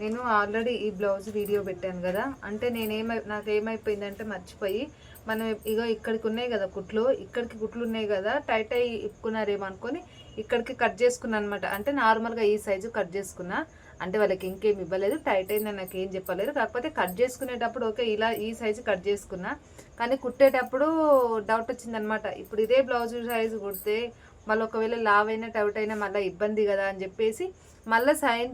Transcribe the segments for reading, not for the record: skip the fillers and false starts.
నేను ఆల్రెడీ ఈ blouse video పెట్టాను కదా, అంటే నాకు ఏమైపోయిందంటే మర్చిపోయి మనం ఇగో ఇక్కడికి ఉన్నాయి కదా కుట్లు, ఇక్కడికి కుట్లు ఉన్నాయి కదా, టైట్ అయ్యి ఇప్పుకున్నారేమో అనుకొని ఇక్కడికి కట్ చేసుకున్నా అనమాట. అంటే నార్మల్గా ఈ సైజు కట్ చేసుకున్నా, అంటే వాళ్ళకి ఇంకేం ఇవ్వలేదు, టైట్ అయిందని నాకు ఏం చెప్పలేదు. కాకపోతే కట్ చేసుకునేటప్పుడు ఓకే ఇలా ఈ సైజు కట్ చేసుకున్నా, కానీ కుట్టేటప్పుడు డౌట్ వచ్చిందనమాట. ఇప్పుడు ఇదే బ్లౌజ్ సైజు కుడితే మళ్ళీ ఒకవేళ లావ్ అయినా టౌట్ అయినా మళ్ళీ ఇబ్బంది కదా అని చెప్పేసి మళ్ళీ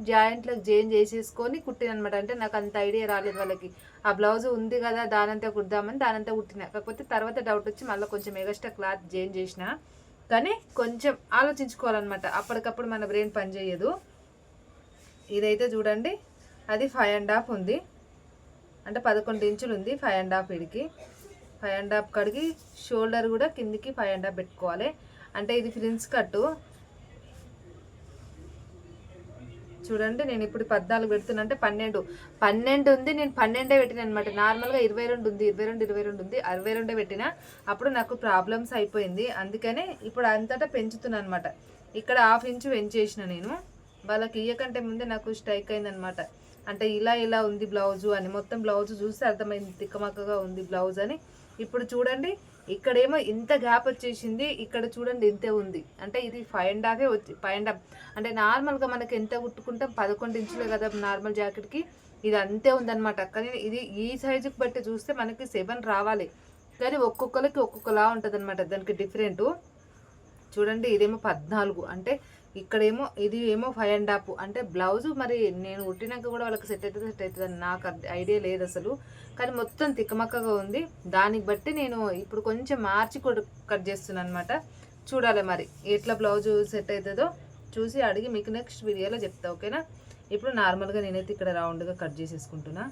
జాయింట్లకు చేసేసుకొని కుట్టిన అనమాట. అంటే నాకు అంత ఐడియా రాలేదు వాళ్ళకి. ఆ బ్లౌజ్ ఉంది కదా దానంతా కుడదామని దానంతా కుట్టిన. కాకపోతే తర్వాత డౌట్ వచ్చి మళ్ళీ కొంచెం ఎగస్ట్రా క్లాత్ చేంజ్ చేసిన. కానీ కొంచెం ఆలోచించుకోవాలన్నమాట, అప్పటికప్పుడు మన బ్రెయిన్ పనిచేయదు. ఇదైతే చూడండి, అది 5.5 ఉంది, అంటే 11 ఇంచులు ఉంది. 5.5 ఇడికి 5.5 కడిగి షోల్డర్ కూడా కిందికి 5.5 పెట్టుకోవాలి. అంటే ఇది ఫ్రిన్స్ కట్టు చూడండి. నేను ఇప్పుడు 14 పెడుతున్నా, అంటే 12 ఉంది. నేను 12 పెట్టిన అనమాట. నార్మల్గా 22 ఉంది, 22 ఉంది, 62 పెట్టిన. అప్పుడు నాకు ప్రాబ్లమ్స్ అయిపోయింది, అందుకనే ఇప్పుడు అంతటా పెంచుతున్నాను అనమాట. ఇక్కడ 1/2 ఇంచు పెంచేసిన నేను. వాళ్ళకి ఇయ్యకంటే ముందే నాకు స్ట్రైక్ అయిందనమాట. అంటే ఇలా ఉంది బ్లౌజు అని. మొత్తం బ్లౌజు చూస్తే అర్థమైంది తిక్కమక్కగా ఉంది బ్లౌజ్ అని. ఇప్పుడు చూడండి, ఇక్కడేమో ఇంత గ్యాప్ వచ్చేసింది, ఇక్కడ చూడండి ఇంతే ఉంది. అంటే ఇది 5.5 వచ్చి 5.5 అంటే నార్మల్గా మనకి ఎంత కుట్టుకుంటాం 11 ఇంచులే కదా నార్మల్ జాకెట్కి, ఇది అంతే ఉందన్నమాట. కానీ ఇది ఈ సైజుకి బట్టి చూస్తే మనకి 7 రావాలి, కానీ ఒక్కొక్కరికి ఒక్కొక్కలా ఉంటుంది అనమాట, దానికి డిఫరెంటు. చూడండి ఇదేమో 14, అంటే ఇక్కడేమో ఇది ఏమో 5.5. అంటే బ్లౌజు మరి నేను కుట్టినాక కూడా వాళ్ళకి సెట్ అవుతుంది అని నాకు ఐడియా లేదు అసలు. కానీ మొత్తం తిక్కమక్కగా ఉంది. దానికి బట్టి నేను ఇప్పుడు కొంచెం మార్చి కట్ చేస్తున్నాను అనమాట. చూడాలి మరి ఎట్లా బ్లౌజు సెట్ అవుతుందో చూసి అడిగి మీకు నెక్స్ట్ వీడియోలో చెప్తా, ఓకేనా. ఇప్పుడు నార్మల్గా నేనైతే ఇక్కడ రౌండ్గా కట్ చేసేసుకుంటున్నా.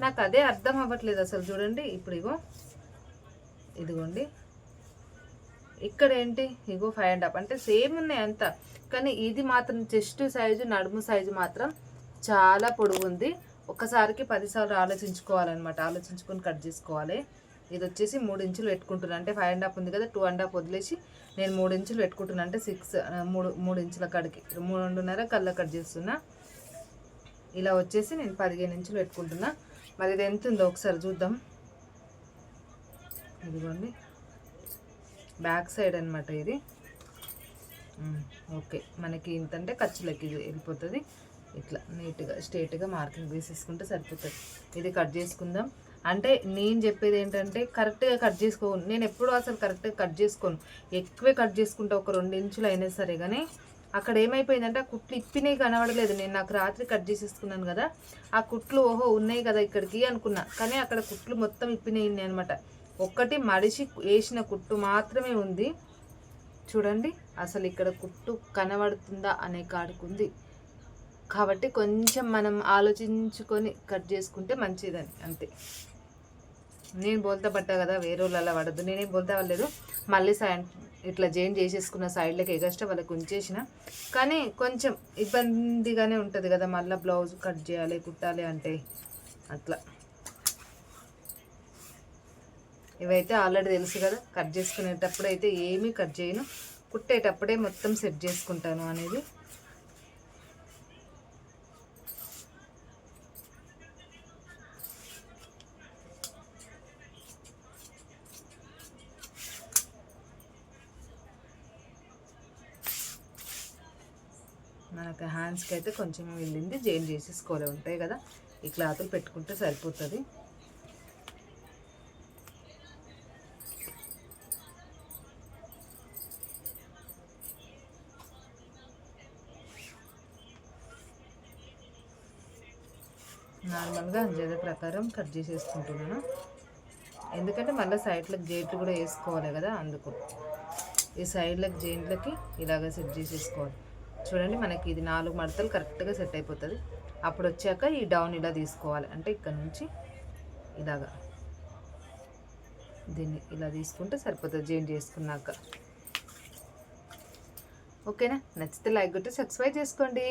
నాకు అదే అర్థం అవ్వట్లేదు అసలు. చూడండి ఇప్పుడు ఇదిగోండి, ఇక్కడ ఏంటి ఇగో 5.5, అంటే సేమ్ ఉన్నాయి అంతా. కానీ ఇది మాత్రం చెస్ట్ సైజు నడుము సైజు మాత్రం చాలా పొడుగు ఉంది. ఒక్కసారికి 10 సార్లు ఆలోచించుకోవాలన్నమాట, ఆలోచించుకొని కట్ చేసుకోవాలి. ఇది వచ్చేసి 3 ఇంచులు పెట్టుకుంటున్నాను. అంటే 5.5 ఉంది కదా, 2.5 వదిలేసి నేను 3 ఇంచులు పెట్టుకుంటున్నాను. అంటే 3 ఇంచుల కడికి 3.5 కళ్ళ కట్ చేస్తున్నా. ఇలా వచ్చేసి నేను 15 ఇంచులు పెట్టుకుంటున్నా. మరి ఇది ఎంత ఉందో ఒకసారి చూద్దాం. ఇదిగోండి బ్యాక్ సైడ్ అనమాట ఇది. ఓకే, మనకి ఇంతంటే ఖర్చులకి ఇది వెళ్ళిపోతుంది. ఇట్లా నీట్గా స్ట్రేట్గా మార్కింగ్ వేసేసుకుంటే సరిపోతుంది. ఇది కట్ చేసుకుందాం. అంటే నేను చెప్పేది ఏంటంటే కరెక్ట్గా కట్ చేసుకోను, నేను ఎప్పుడూ అసలు కరెక్ట్గా కట్ చేసుకోను, ఎక్కువే కట్ చేసుకుంటా, ఒక 2 ఇంచులు అయినా సరే. కానీ అక్కడ ఏమైపోయిందంటే ఆ కుట్లు ఇప్పినవి కనబడలేదు. నేను నాకు రాత్రి కట్ చేసేసుకున్నాను కదా, ఆ కుట్లు ఓహో ఉన్నాయి కదా ఇక్కడికి అనుకున్నా, కానీ అక్కడ కుట్లు మొత్తం ఇప్పినవి ఉన్నాయి అనమాట. ఒక్కటి మడిచి వేసిన కుట్టు మాత్రమే ఉంది. చూడండి అసలు ఇక్కడ కుట్టు కనబడుతుందా అనే కాడుకుంది. కాబట్టి కొంచెం మనం ఆలోచించుకొని కట్ చేసుకుంటే మంచిదని, అంతే. నేను బోల్తా పట్టా కదా, వేరే వాళ్ళు అలా పడద్దు. నేనేం బోల్తా పడలేదు. మళ్ళీ ఇట్లా జాయిన్ చేసేసుకున్న సైడ్లకి ఎగస్ట్రా వాళ్ళకి ఉంచేసిన. కానీ కొంచెం ఇబ్బందిగానే ఉంటుంది కదా, మళ్ళీ బ్లౌజ్ కట్ చేయాలి కుట్టాలి అంటే అట్లా. ఇవైతే ఆల్రెడీ తెలుసు కదా, కట్ చేసుకునేటప్పుడు అయితే ఏమీ కట్ చేయను, కుట్టేటప్పుడే మొత్తం సెట్ చేసుకుంటాను అనేది. మనకు హ్యాండ్స్కి అయితే కొంచెం వెళ్ళింది, జాయిన్ చేసేసుకోలే ఉంటాయి కదా, ఈ క్లాతులు పెట్టుకుంటే సరిపోతుంది. నార్మల్గా అంజద ప్రకారం కట్ చేసేసుకుంటున్నాను, ఎందుకంటే మళ్ళీ సైడ్లకు జెయింట్లు కూడా వేసుకోవాలి కదా, అందుకు ఈ సైడ్లకు జెయింట్లకి ఇలాగ సెట్ చేసేసుకోవాలి. చూడండి మనకి ఇది 4 మడతలు కరెక్ట్గా సెట్ అయిపోతుంది. అప్పుడు వచ్చాక ఈ డౌన్ ఇలా తీసుకోవాలి, అంటే ఇక్కడ నుంచి ఇలాగా దీన్ని ఇలా తీసుకుంటే సరిపోతుంది జెయింట్ చేసుకున్నాక. ఓకేనా, నచ్చితే లైక్ కొట్టి సబ్స్క్రైబ్ చేసుకోండి.